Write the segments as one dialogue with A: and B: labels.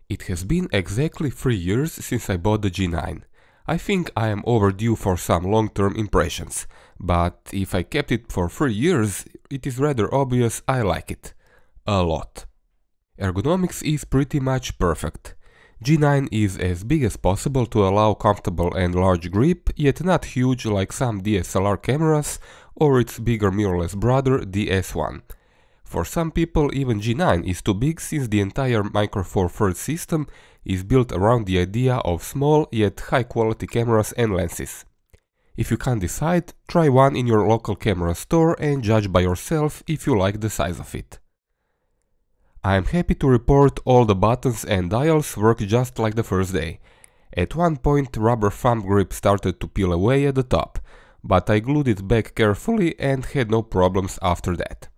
A: It has been exactly 3 years since I bought the G9. I think I am overdue for some long-term impressions, but if I kept it for 3 years, it is rather obvious I like it. A lot. Ergonomics is pretty much perfect. G9 is as big as possible to allow comfortable and large grip, yet not huge like some DSLR cameras or its bigger mirrorless brother, the S1. For some people, even G9 is too big since the entire Micro Four Thirds system is built around the idea of small yet high-quality cameras and lenses. If you can't decide, try one in your local camera store and judge by yourself if you like the size of it. I am happy to report all the buttons and dials work just like the first day. At one point, rubber thumb grip started to peel away at the top, but I glued it back carefully and had no problems after that.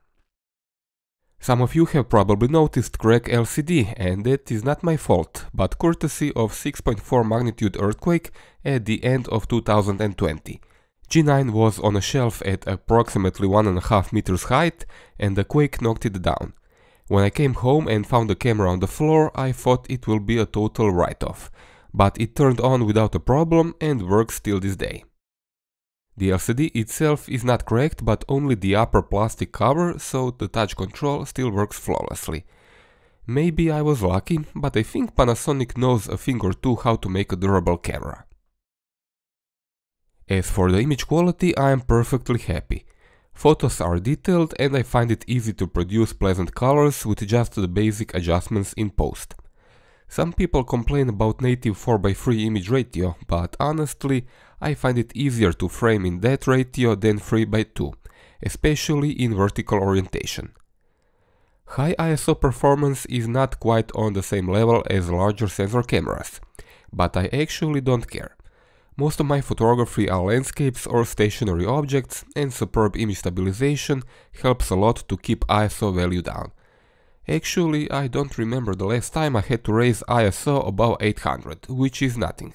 A: Some of you have probably noticed crack LCD, and that is not my fault, but courtesy of 6.4 magnitude earthquake at the end of 2020. G9 was on a shelf at approximately 1.5 meters height, and the quake knocked it down. When I came home and found the camera on the floor, I thought it will be a total write-off, but it turned on without a problem and works till this day. The LCD itself is not cracked, but only the upper plastic cover, so the touch control still works flawlessly. Maybe I was lucky, but I think Panasonic knows a thing or two how to make a durable camera. As for the image quality, I am perfectly happy. Photos are detailed and I find it easy to produce pleasant colors with just the basic adjustments in post. Some people complain about native 4:3 image ratio, but honestly, I find it easier to frame in that ratio than 3:2, especially in vertical orientation. High ISO performance is not quite on the same level as larger sensor cameras, but I actually don't care. Most of my photography are landscapes or stationary objects, and superb image stabilization helps a lot to keep ISO value down. Actually, I don't remember the last time I had to raise ISO above 800, which is nothing.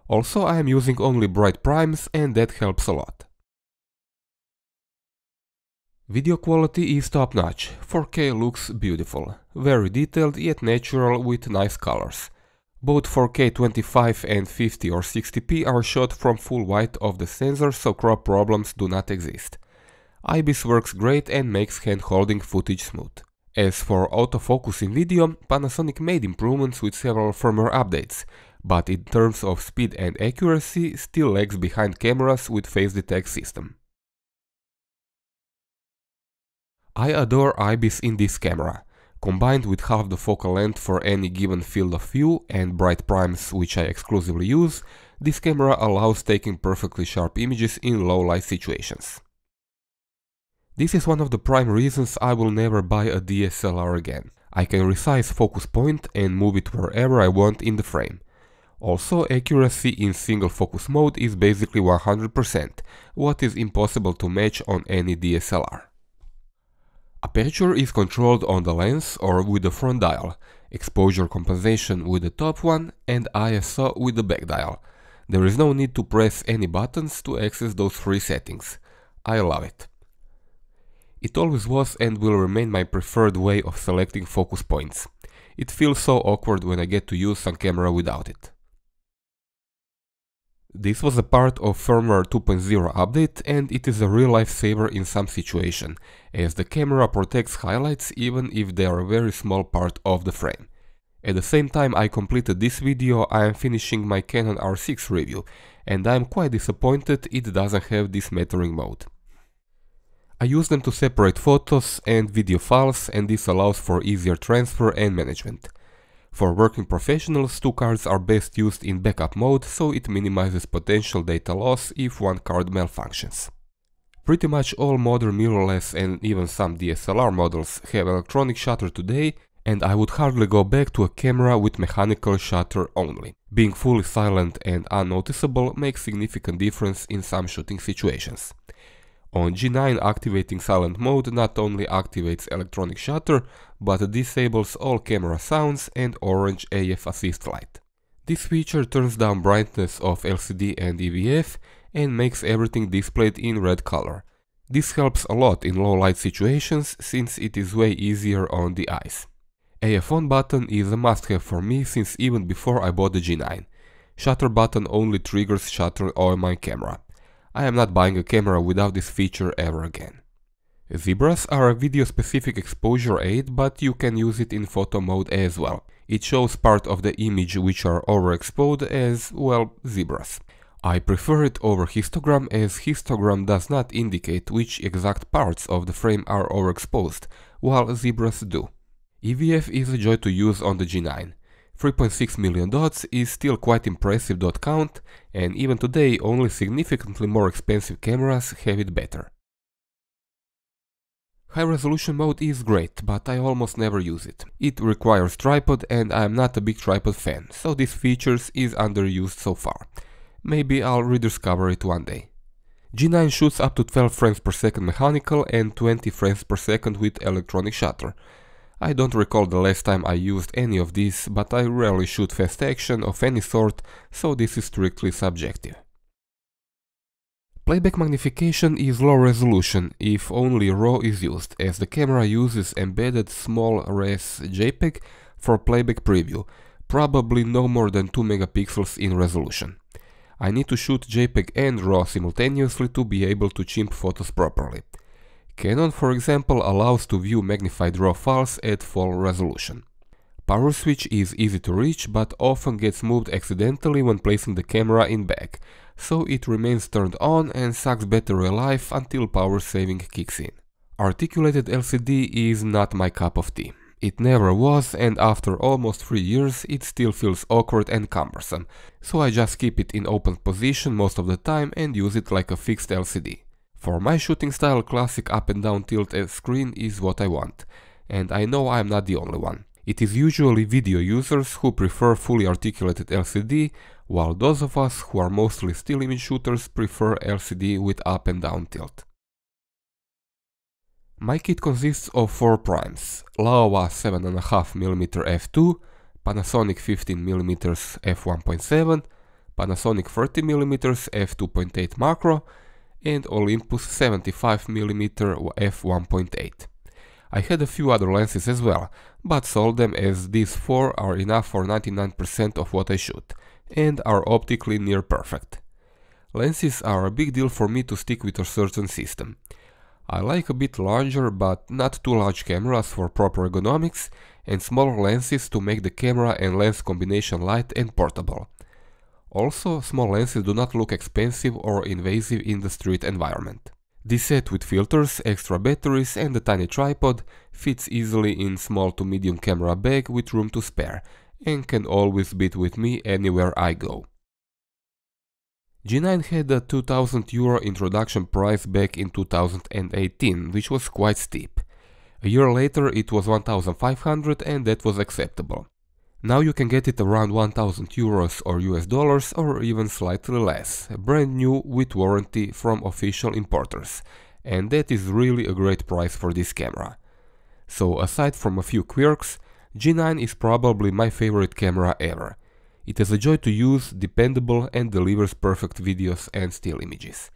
A: Also, I am using only bright primes and that helps a lot. Video quality is top-notch. 4K looks beautiful, very detailed yet natural with nice colors. Both 4K 25 and 50 or 60p are shot from full white of the sensor, so crop problems do not exist. IBIS works great and makes hand-holding footage smooth. As for autofocus in video, Panasonic made improvements with several firmware updates, but in terms of speed and accuracy still lags behind cameras with face detect system. I adore IBIS in this camera. Combined with half the focal length for any given field of view and bright primes which I exclusively use, this camera allows taking perfectly sharp images in low light situations. This is one of the prime reasons I will never buy a DSLR again. I can resize focus point and move it wherever I want in the frame. Also, accuracy in single focus mode is basically 100%, what is impossible to match on any DSLR. Aperture is controlled on the lens or with the front dial, exposure compensation with the top one, and ISO with the back dial. There is no need to press any buttons to access those three settings. I love it. It always was and will remain my preferred way of selecting focus points. It feels so awkward when I get to use some camera without it. This was a part of firmware 2.0 update and it is a real lifesaver in some situation, as the camera protects highlights even if they are a very small part of the frame. At the same time I completed this video, I am finishing my Canon R6 review, and I am quite disappointed it doesn't have this metering mode. I use them to separate photos and video files, and this allows for easier transfer and management. For working professionals, two cards are best used in backup mode, so it minimizes potential data loss if one card malfunctions. Pretty much all modern mirrorless and even some DSLR models have electronic shutter today, and I would hardly go back to a camera with mechanical shutter only. Being fully silent and unnoticeable makes significant difference in some shooting situations. On G9, activating silent mode not only activates electronic shutter, but disables all camera sounds and orange AF assist light. This feature turns down brightness of LCD and EVF and makes everything displayed in red color. This helps a lot in low light situations since it is way easier on the eyes. AF on button is a must-have for me since even before I bought the G9. Shutter button only triggers shutter on my camera. I am not buying a camera without this feature ever again. Zebras are a video-specific exposure aid, but you can use it in photo mode as well. It shows part of the image which are overexposed as, well, zebras. I prefer it over histogram as histogram does not indicate which exact parts of the frame are overexposed, while zebras do. EVF is a joy to use on the G9. 3.6 million dots is still quite impressive dot count, and even today only significantly more expensive cameras have it better. High resolution mode is great, but I almost never use it. It requires tripod and I am not a big tripod fan, so this feature is underused so far. Maybe I'll rediscover it one day. G9 shoots up to 12 frames per second mechanical and 20 frames per second with electronic shutter. I don't recall the last time I used any of these, but I rarely shoot fast action of any sort, so this is strictly subjective. Playback magnification is low resolution if only RAW is used, as the camera uses embedded small res JPEG for playback preview, probably no more than 2 megapixels in resolution. I need to shoot JPEG and RAW simultaneously to be able to chimp photos properly. Canon, for example, allows to view magnified RAW files at full resolution. Power switch is easy to reach, but often gets moved accidentally when placing the camera in bag, so it remains turned on and sucks battery life until power saving kicks in. Articulated LCD is not my cup of tea. It never was, and after almost 3 years it still feels awkward and cumbersome, so I just keep it in open position most of the time and use it like a fixed LCD. For my shooting style, classic up and down tilt screen is what I want, and I know I am not the only one. It is usually video users who prefer fully articulated LCD, while those of us who are mostly still image shooters prefer LCD with up and down tilt. My kit consists of 4 primes: Laowa 7.5mm f2, Panasonic 15mm f1.7, Panasonic 30mm f2.8 macro, and Olympus 75mm f1.8. I had a few other lenses as well, but sold them as these 4 are enough for 99% of what I shoot, and are optically near perfect. Lenses are a big deal for me to stick with a certain system. I like a bit larger but not too large cameras for proper ergonomics, and smaller lenses to make the camera and lens combination light and portable. Also, small lenses do not look expensive or invasive in the street environment. This set with filters, extra batteries and a tiny tripod fits easily in small to medium camera bag with room to spare, and can always be with me anywhere I go. G9 had a €2000 introduction price back in 2018, which was quite steep. A year later it was 1500 and that was acceptable. Now you can get it around €1000 or US or even slightly less, brand new with warranty from official importers, and that is really a great price for this camera. So aside from a few quirks, G9 is probably my favorite camera ever. It is a joy to use, dependable and delivers perfect videos and still images.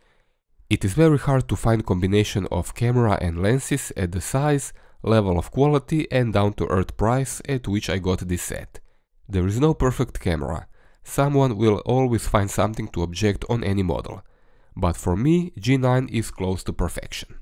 A: It is very hard to find combination of camera and lenses at the size, level of quality and down-to-earth price at which I got this set. There is no perfect camera. Someone will always find something to object on any model. But for me, G9 is close to perfection.